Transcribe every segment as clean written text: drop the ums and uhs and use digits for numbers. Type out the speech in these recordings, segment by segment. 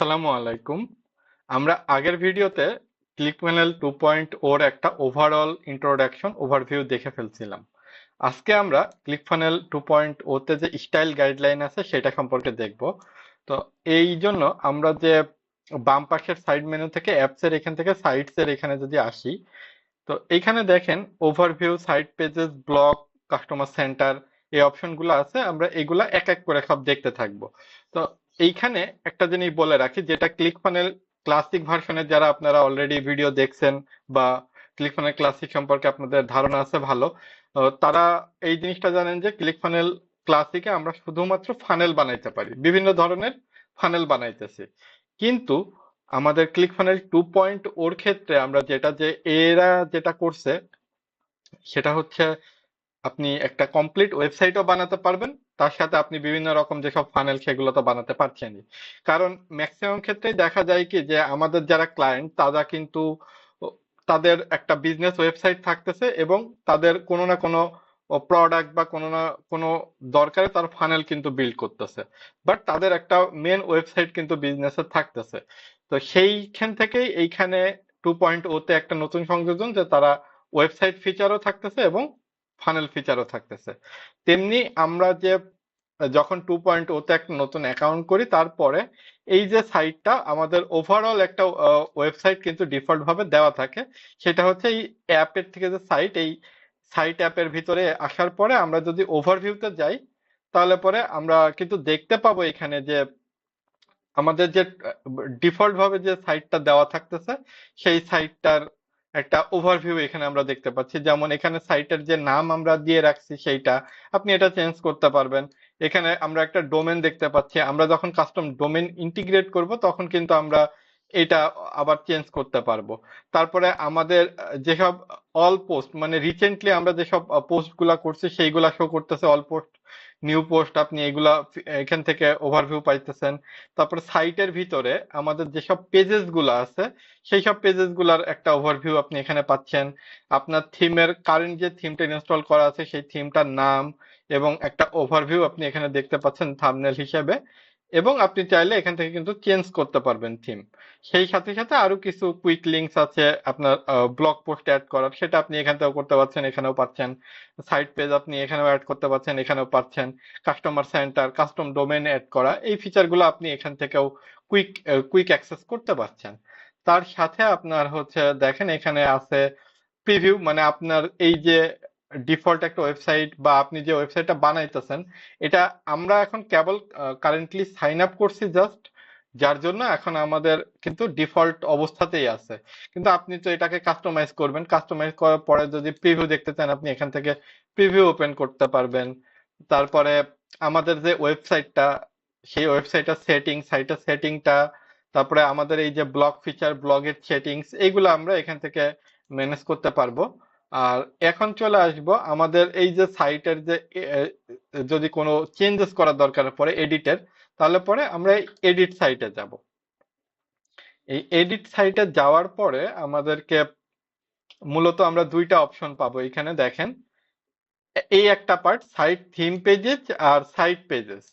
আসসালামু আলাইকুম। আমরা আগের ভিডিওতে ক্লিকফানেল 2.0 এর একটা ওভারঅল ইন্ট্রোডাকশন ওভারভিউ দেখে ফেলছিলাম। আজকে আমরা ক্লিকফানেল 2.0 তে যে স্টাইল গাইডলাইন আছে সেটা সম্পর্কে দেখব। তো এই জন্য আমরা যে বাম পাশের সাইড মেনু থেকে অ্যাপস এর এখান থেকে সাইটস এর এখানে যদি আসি, তো এইখানে দেখেন overview, site pages, blog, customer center, এই অপশনগুলো আছে। আমরা এগুলা এক এক করে সব দেখতে থাকবো। তো এইখানে একটা জিনিস বলে রাখি, যেটা ক্লিকফানেল ক্লাসিক ভার্সনের যারা আপনারা অলরেডি ভিডিও দেখছেন বা ক্লিকফানেল ক্লাসিক সম্পর্কে আপনাদের ধারণা আছে ভালো, তারা এই জিনিসটা জানেন যে ক্লিকফানেল ক্লাসিকে আমরা শুধুমাত্র ফানেল বানাইতে পারি, বিভিন্ন ধরনের ফানেল বানাইতেছি। কিন্তু আমাদের ক্লিকফানেল 2.0 ওর ক্ষেত্রে আমরা এরা যেটা করছে সেটা হচ্ছে আপনি একটা কমপ্লিট ওয়েবসাইটও বানাতে পারবেন, তার সাথে আপনি বিভিন্ন রকম যেসব ফানেল সেগুলো তো বানাতে পারছেনই। কারণ ম্যাক্সিমাম ক্ষেত্রেই দেখা যায় কি যে আমাদের যারা ক্লায়েন্ট তারা কিন্তু তাদের একটা বিজনেস ওয়েবসাইট থাকতেছে এবং তাদের কোনো না কোনো প্রোডাক্ট বা কোনো না কোনো দরকারে তার ফানেল কিন্তু বিল্ড করতেছে, বাট তাদের একটা মেন ওয়েবসাইট কিন্তু বিজনেসে থাকতেছে। তো সেইখান থেকেই এইখানে 2.0 তে একটা নতুন সংযোজন, যে তারা ওয়েবসাইট ফিচারও থাকতেছে এবং ফানেল ফিচারও থাকতেছে। তেমনি আমরা যে যখন 2.0 তে একটা নতুন অ্যাকাউন্ট করি, তারপরে এই যে সাইটটা আমাদের ওভারঅল একটা ওয়েবসাইট কিন্তু ডিফল্ট ভাবে দেওয়া থাকে। সেটা হচ্ছে এই অ্যাপের থেকে যে সাইট, এই সাইট অ্যাপের ভিতরে আসার পরে আমরা যদি ওভারভিউতে যাই, তাহলে পরে আমরা কিন্তু দেখতে পাবো এখানে যে আমাদের যে ডিফল্ট ভাবে যে সাইটটা দেওয়া থাকতেছে সেই সাইটটার একটা ওভারভিউ এখানে আমরা দেখতে পাচ্ছি। যেমন এখানে সাইটের যে নাম আমরা দিয়ে রাখছি সেইটা আপনি এটা চেঞ্জ করতে পারবেন। এখানে আমরা একটা ডোমেন দেখতে পাচ্ছি, আমরা যখন কাস্টম ডোমেন ইন্টিগ্রেট করব তখন কিন্তু আমরা এটা আবার চেঞ্জ করতে পারবো। তারপরে আমাদের যেসব অল পোস্ট, মানে রিসেন্টলি আমরা যেসব পোস্ট গুলা করছি সেইগুলা শো করতেছে, অল পোস্ট, নিউ পোস্ট, আপনি এগুলা এখান থেকে ওভারভিউ পাইতেছেন। তারপর সাইটের ভিতরে আমাদের যেসব পেজেস গুলো আছে সেই সব পেজেস গুলার একটা ওভারভিউ আপনি এখানে পাচ্ছেন। আপনার থিমের কারেন্ট যে থিমটা ইনস্টল করা আছে সেই থিমটার নাম এবং একটা ওভারভিউ আপনি এখানে দেখতে পাচ্ছেন থাম্বনেল হিসেবে। এবং আপনি চাইলে এখান থেকে কিন্তু চেঞ্জ করতে পারবেন থিম। সেই সাথে সাথে আরো কিছু কুইক লিঙ্কস আছে আপনার ব্লগ পোস্ট অ্যাড করার, সেটা আপনি এখান থেকেও করতে পারছেন, এখানেও পাচ্ছেন। সাইট পেজ আপনি এখানেও অ্যাড করতে পারছেন, এখানেও পাচ্ছেন। Customer center, custom domain add করা, এই ফিচারগুলো আপনি এখান থেকেও কুইক কুইক অ্যাক্সেস করতে পারছেন। তার সাথে আপনার হচ্ছে দেখেন এখানে আছে প্রিভিউ, মানে আপনার এই যে ডিফল্ট একটা ওয়েবসাইট বা আপনি যে ওয়েবসাইটটা বানাইতেছেন, এটা আমরা এখন কেবল কারেন্টলি সাইন আপ করছি জাস্ট, যার জন্য এখন আমাদের কিন্তু ডিফল্ট অবস্থাতেই আছে। কিন্তু আপনি তো এটাকে কাস্টমাইজ করবেন, কাস্টমাইজ করার পরে যদি প্রিভিউ দেখতে চান আপনি এখান থেকে প্রিভিউ ওপেন করতে পারবেন। তারপরে আমাদের যে ওয়েবসাইটটা, সেই ওয়েবসাইটের সেটিং, সাইটের সেটিংটা, তারপরে আমাদের এই যে ব্লগ ফিচার, ব্লগের সেটিংস, এইগুলো আমরা এখান থেকে ম্যানেজ করতে পারবো। আর এখন চলে আসবো আমাদের এই যে সাইটের যে যদি কোনো চেঞ্জেস করার দরকার পড়ে এডিটের, তাহলে পরে আমরা এডিট সাইটে যাব। এই এডিট সাইটে যাওয়ার পরে আমাদেরকে মূলত আমরা দুইটা অপশন পাবো। এখানে দেখেন এই একটা পার্ট সাইট থিম পেজেস আর সাইট পেজেস,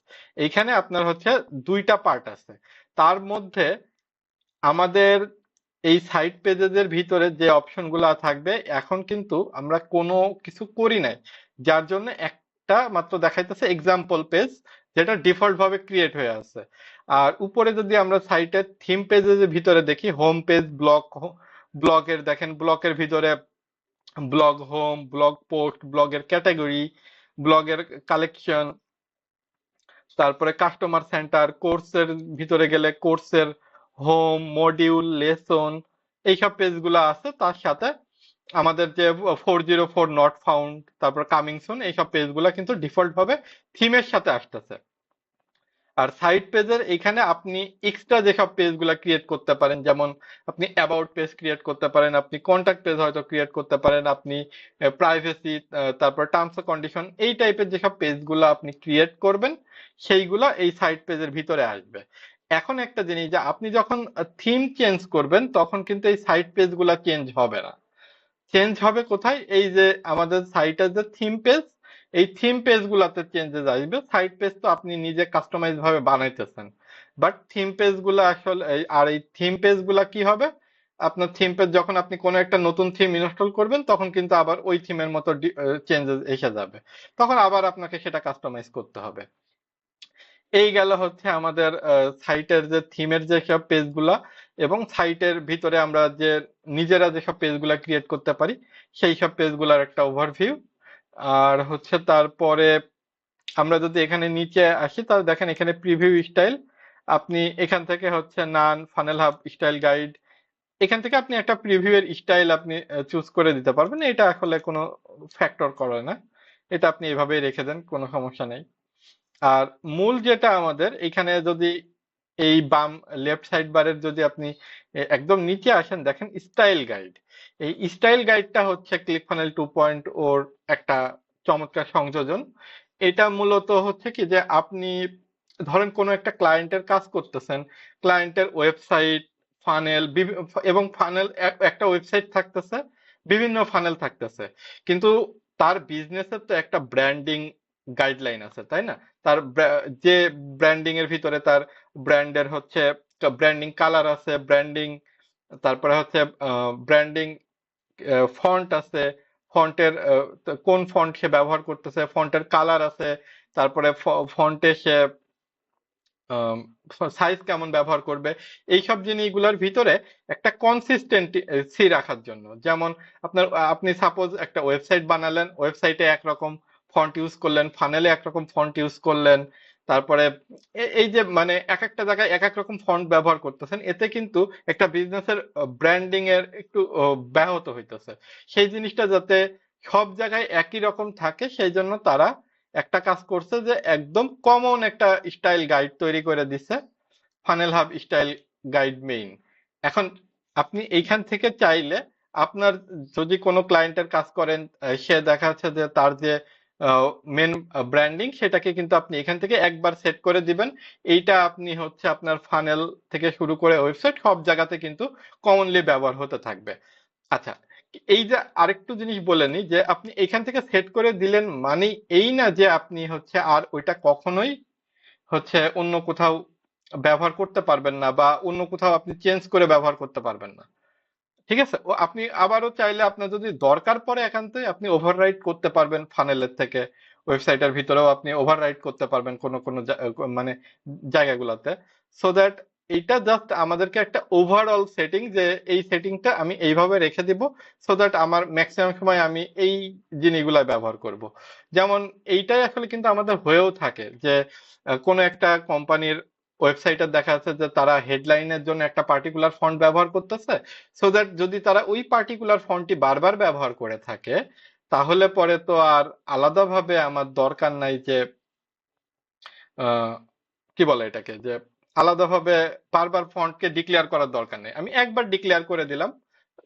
এইখানে আপনার হচ্ছে দুইটা পার্ট আছে। তার মধ্যে আমাদের এই সাইট পেজের ভিতরে যে অপশনগুলো থাকবে, এখন কিন্তু আমরা কোনো কিছু করি নাই, যার জন্য একটা মাত্র দেখাইতেছে এক্সাম্পল পেজ, যেটা ডিফল্ট ভাবে ক্রিয়েট হয়ে আছে। আর উপরে যদি আমরা সাইটের থিম পেজের ভিতরে দেখি, হোম পেজ, ব্লগ, ব্লগের দেখেন ব্লগের ভিতরে ব্লগ হোম, ব্লগ পোস্ট, ব্লগের ক্যাটাগরি, ব্লগের কালেকশন, তারপরে কাস্টমার সেন্টার, কোর্সের ভিতরে গেলে কোর্সের হোম, মডিউল, লেসন, এইসব পেজগুলো আছে। তার সাথে আমাদের যে 404 নট ফাউন্ড, তারপর কামিং সুন, এইসব পেজগুলো কিন্তু ডিফল্ট ভাবে থিমের সাথে আসতেছে। আর সাইড পেজের এখানে আপনি এক্সট্রা যেসব পেজগুলো ক্রিয়েট করতে পারেন, যেমন আপনি অ্যাবাউট পেজ ক্রিয়েট করতে পারেন, আপনি কন্ট্যাক্ট পেজ হয়তো ক্রিয়েট করতে পারেন, আপনি প্রাইভেসি, তারপর টার্মস ও কন্ডিশন, এই টাইপের যেসব পেজগুলো আপনি ক্রিয়েট করবেন সেইগুলা এই সাইড পেজের ভিতরে আসবে। এখন একটা জিনিস, যে আপনি যখন থিম চেঞ্জ করবেন তখন কিন্তু এই সাইড পেজগুলো চেঞ্জ হবে না। চেঞ্জ হবে কোথায়? এই যে আমাদের সাইটের যে থিম পেজ, এই থিম পেজ গুলাতে চেঞ্জেস আসবে। সাইট পেজ তো আপনি নিজে কাস্টমাইজ ভাবে বানাইতেছেন, বাট থিম পেজ গুলা আসলে আর এই থিম পেজ গুলা কি হবে, আপনার থিম পেজ যখন আপনি কোনো একটা নতুন থিম ইনস্টল করবেন তখন কিন্তু আবার ওই থিমের মতো চেঞ্জেস এসে যাবে, তখন আবার আপনাকে সেটা কাস্টমাইজ করতে হবে। এই গেল হচ্ছে আমাদের সাইটের যে থিমের যে সব পেজগুলা, এবং সাইটের ভিতরে আমরা যে নিজেরা যেসব পেজগুলা ক্রিয়েট করতে পারি সেই সব পেজগুলার একটা ওভারভিউ। আর হচ্ছে তারপরে আমরা যদি এখানে নিচে আসি তাহলে দেখেন এখানে প্রিভিউ স্টাইল, আপনি এখান থেকে হচ্ছে নান ফানেল হাব স্টাইল গাইড, এখান থেকে আপনি একটা প্রিভিউ এর স্টাইল আপনি চুজ করে দিতে পারবেন, এটা আসলে কোনো ফ্যাক্টর করে না, এটা আপনি এভাবেই রেখে দেন, কোনো সমস্যা নেই। আর মূল যেটা আমাদের এখানে যদি এই বাম লেফট সাইড বারের যদি আপনি একদম নিচে আসেন দেখেন স্টাইল গাইড, এই স্টাইল গাইডটা হচ্ছে ক্লিকফানেল 2.0 ওর একটা চমৎকার সংযোজন। এটা মূলত হচ্ছে কি যে আপনি ধরেন কোনো একটা ক্লায়েন্টের কাজ করতেছেন, ক্লায়েন্টের ওয়েবসাইট ফানেল এবং ফানেল একটা ওয়েবসাইট থাকতেছে, বিভিন্ন ফানেল থাকতেছে, কিন্তু তার বিজনেসের তো একটা ব্র্যান্ডিং গাইডলাইন আছে তাই না, তার যে ব্র্যান্ডিং এর ভিতরে তার ব্র্যান্ডের হচ্ছে ব্র্যান্ডিং কালার আছে, ব্র্যান্ডিং, তারপরে হচ্ছে ব্র্যান্ডিং ফন্ট আছে, ফন্টের কোন ফন্ট সে ব্যবহার করতেছে, ফন্টের কালার আছে, তারপরে ফন্টে সে সাইজ কেমন ব্যবহার করবে, এইসব জিনিসগুলোর ভিতরে একটা কনসিস্টেন্সি রাখার জন্য, যেমন আপনি সাপোজ একটা ওয়েবসাইট বানালেন, ওয়েবসাইটে একরকম ফন্ট ইউজ করলেন, ফানেলে একরকম ফন্ট ইউজ করলেন, তারপরে এই যে মানে এক একটা জায়গায় এক এক রকম ফন্ট ব্যবহার করতেছেন, এতে কিন্তু একটা বিজনেসের ব্র্যান্ডিং এর একটু ব্যাহত হইতেছে। সেই জিনিসটা যাতে সব জায়গায় একই রকম থাকে সেই জন্য তারা একটা কাজ করছে যে একদম কমন একটা স্টাইল গাইড তৈরি করে দিছে, funnel hub style guide main. এখন আপনি এইখান থেকে চাইলে আপনার যদি কোনো ক্লায়েন্টের কাজ করেন, সে দেখা যাচ্ছে যে তার যে মেন ব্র্যান্ডিং সেটাকে কিন্তু আপনি এখান থেকে একবার সেট করে দিবেন, এইটা আপনি হচ্ছে আপনার ফানেল থেকে শুরু করে ওয়েবসাইট সব জায়গাতে কিন্তু কমনলি ব্যবহার হতে থাকবে। আচ্ছা, এই যে আরেকটু জিনিস বলে নি যে আপনি এখান থেকে সেট করে দিলেন মানে এই না যে আপনি হচ্ছে আর ওইটা কখনোই হচ্ছে অন্য কোথাও ব্যবহার করতে পারবেন না, বা অন্য কোথাও আপনি চেঞ্জ করে ব্যবহার করতে পারবেন না, ঠিক আছে। ও আপনি আবারও চাইলে আপনার যদি দরকার পড়ে একান্তই আপনি ওভাররাইড করতে পারবেন ফানেলের থেকে, ওয়েবসাইটের ভিতরেও আপনি ওভাররাইড করতে পারবেন কোনো কোনো মানে জায়গাগুলোতে, সো দ্যাট এইটা জাস্ট আমাদেরকে একটা ওভারঅল সেটিং, যে এই সেটিংটা আমি এইভাবে রেখে দিব সো দ্যাট আমার ম্যাক্সিমাম সময় আমি এই জিনিসগুলা ব্যবহার করব। যেমন এইটাই আসলে কিন্তু আমাদের হয়েও থাকে যে কোনো একটা কোম্পানির ওয়েবসাইটে দেখা যাচ্ছে যে তারা হেডলাইনের জন্য একটা পার্টিকুলার ফন্ট ব্যবহার করতেছে, সো দ্যাট যদি তারা ওই পার্টিকুলার ফন্টটি বারবার ব্যবহার করে থাকে তাহলে পরে তো আর আলাদাভাবে আমার দরকার নাই যে আহ, কি বলে এটাকে, যে আলাদাভাবে বারবার ফন্টকে ডিক্লেয়ার করার দরকার নেই, আমি একবার ডিক্লেয়ার করে দিলাম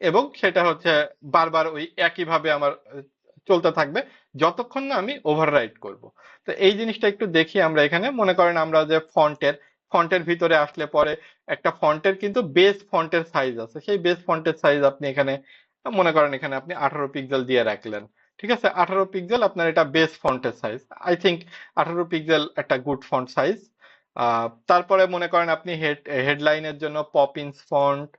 এবং সেটা হচ্ছে বারবার ওই একইভাবে আমার চলতে থাকবে যতক্ষণ না আমি ওভাররাইট করব। তো এই জিনিসটা একটু দেখি আমরা এখানে, মনে করেন আমরা যে ফন্টের ভিতরে আসলে পরে একটা ফন্টের কিন্তু বেস ফন্টের সাইজ আছে, সেই বেস ফন্টের সাইজ আপনি এখানে মনে করেন এখানে আপনি 18 পিক্সেল দিয়ে রাখলেন, ঠিক আছে, 18 পিক্সেল আপনার এটা বেস ফন্টের সাইজ, আই থিঙ্ক 18 পিক্সেল একটা গুড ফন্ট সাইজ। তারপরে মনে করেন আপনি হেডলাইনের জন্য পপিন্স ফন্ট,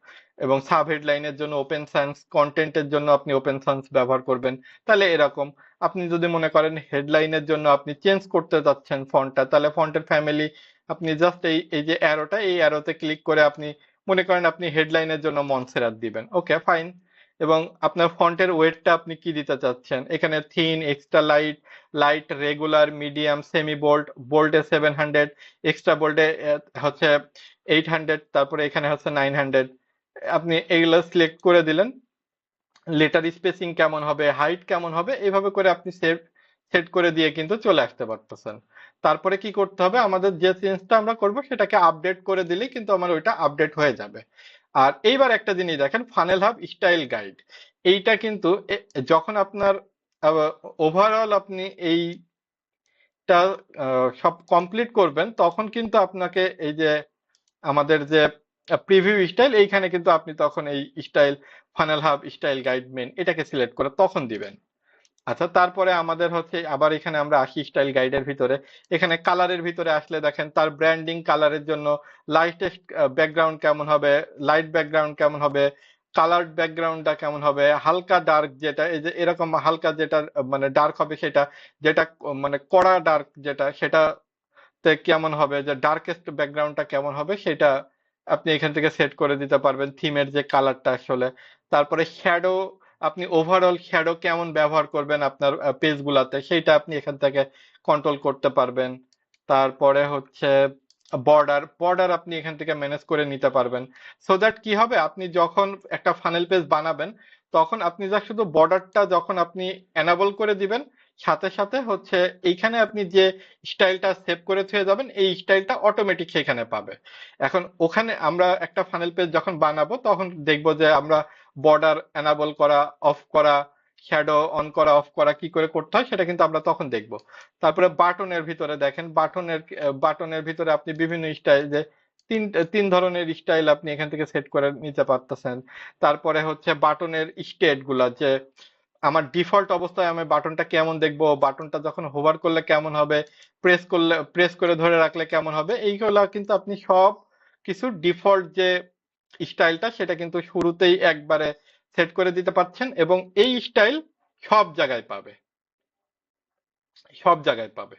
এবং সাব হেডলাইনের জন্য ওপেন সায়েন্স, কন্টেন্টের জন্য আপনি ওপেন সায়েন্স ব্যবহার করবেন, তাহলে এরকম। আপনি যদি মনে করেন হেডলাইনের জন্য আপনি চেঞ্জ করতে যাচ্ছেন ফন্টটা, তাহলে ফন্টের ফ্যামিলি আপনি জাস্ট এই এই যে অ্যারোটা, এই অ্যারোতে ক্লিক করে আপনি মনে করেন আপনি হেডলাইনের জন্য মনসেরাত দিবেন, ওকে ফাইন। এবং আপনার ফন্টের ওয়েটটা আপনি কি দিতে চাচ্ছেন, এখানে thin, extra light, light, regular, medium, semi bold, বোল্ডে 700, এক্সট্রা বোল্ডে হচ্ছে 800, তারপরে এখানে হচ্ছে 900, আপনি এগুলো সিলেক্ট করে দিলেন। লেটার স্পেসিং কেমন হবে, হাইট কেমন হবে, এইভাবে করে আপনি সেট সেট করে দিয়ে কিন্তু চলে আসতে পারতেছেন। তারপরে কি করতে হবে, আমাদের যে চেঞ্জটা আমরা করব সেটাকে আপডেট করে দিলেই কিন্তু আমার ওইটা আপডেট হয়ে যাবে। আর এইবার একটা জিনিস দেখেন, ফানেল হাব স্টাইল গাইড, এইটা কিন্তু যখন আপনার ওভারঅল আপনি এইটা সব কমপ্লিট করবেন তখন কিন্তু আপনাকে এই যে আমাদের যে প্রিভিউ স্টাইল, এইখানে কিন্তু আপনি তখন এই style funnel hub style guide main এটাকে সিলেক্ট করে তখন দিবেন। আচ্ছা, তারপরে আমাদের হচ্ছে আবার এখানে আমরা আসি স্টাইল গাইডের ভিতরে। এখানে কালারের ভিতরে আসলে দেখেন তার ব্র্যান্ডিং কালারের জন্য লাইটেস্ট ব্যাকগ্রাউন্ড কেমন হবে, লাইট ব্যাকগ্রাউন্ড কেমন হবে, কালার্ড ব্যাকগ্রাউন্ডটা কেমন হবে, হালকা ডার্ক যেটা এই যে এরকম হালকা যেটা মানে ডার্ক হবে সেটা, যেটা মানে কড়া ডার্ক যেটা সেটাতে কেমন হবে, যে ডার্কেস্ট ব্যাকগ্রাউন্ডটা কেমন হবে সেটা আপনি এখান থেকে সেট করে দিতে পারবেন থিমের যে কালারটা আসলে। তারপরে শ্যাডো, আপনি ওভারঅল শ্যাডো কেমন ব্যবহার করবেন আপনার পেজগুলাতে সেইটা আপনি এখান থেকে কন্ট্রোল করতে পারবেন। তারপরে হচ্ছে বর্ডার আপনি এখান থেকে ম্যানেজ করে নিতে পারবেন। সো দ্যাট কি হবে, আপনি যখন একটা ফানেল পেজ বানাবেন তখন আপনি যা শুধু বর্ডারটা যখন আপনি এনাবল করে দিবেন, সাথে সাথে হচ্ছে এইখানে আপনি যে স্টাইলটা সেভ করে থুয়ে যাবেন এই স্টাইলটা অটোমেটিক সেখানে পাবে। এখন ওখানে আমরা একটা ফানেল পেজ যখন বানাবো তখন দেখবো যে আমরা বর্ডার এনাবল করা, অফ করা, শ্যাডো অন করা অফ করা কি করে করতে হয় সেটা কিন্তু আমরা তখন দেখবো। তারপরে বাটনের ভিতরে দেখেন, বাটনের ভিতরে আপনি বিভিন্ন স্টাইল যে তিন তিন ধরনের স্টাইল আপনি এখান থেকে সেট করে নিতে পারতেছেন। তারপরে হচ্ছে বাটনের স্টেট গুলা, যে আমার ডিফল্ট অবস্থায় আমি বাটনটা কেমন দেখবো, বাটনটা যখন হোভার করলে কেমন হবে, প্রেস করে ধরে রাখলে কেমন হবে, এইগুলা কিন্তু আপনি সব কিছু ডিফল্ট যে স্টাইলটা সেটা কিন্তু শুরুতেই একবারে সেট করে দিতে পারছেন এবং এই স্টাইল সব জায়গায় পাবে, সব জায়গায় পাবে।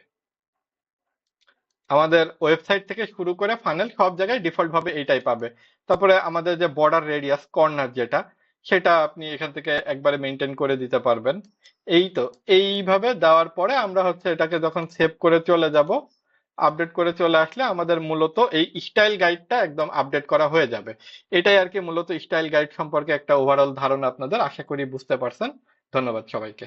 আমাদের ওয়েবসাইট থেকে শুরু করে ফানেল সব জায়গায় ডিফল্ট ভাবে এইটাই পাবে। তারপরে আমাদের যে বর্ডার রেডিয়াস কর্নার যেটা, সেটা আপনি এখান থেকে একবারে মেনটেন করে দিতে পারবেন। এই তো, এইভাবে দেওয়ার পরে আমরা হচ্ছে এটাকে যখন সেভ করে চলে যাব, আপডেট করে চলে আসলে আমাদের মূলত এই স্টাইল গাইডটা একদম আপডেট করা হয়ে যাবে। এটাই আর কি মূলত স্টাইল গাইড সম্পর্কে একটা ওভারঅল ধারণা, আপনাদের আশা করি বুঝতে পারছেন। ধন্যবাদ সবাইকে।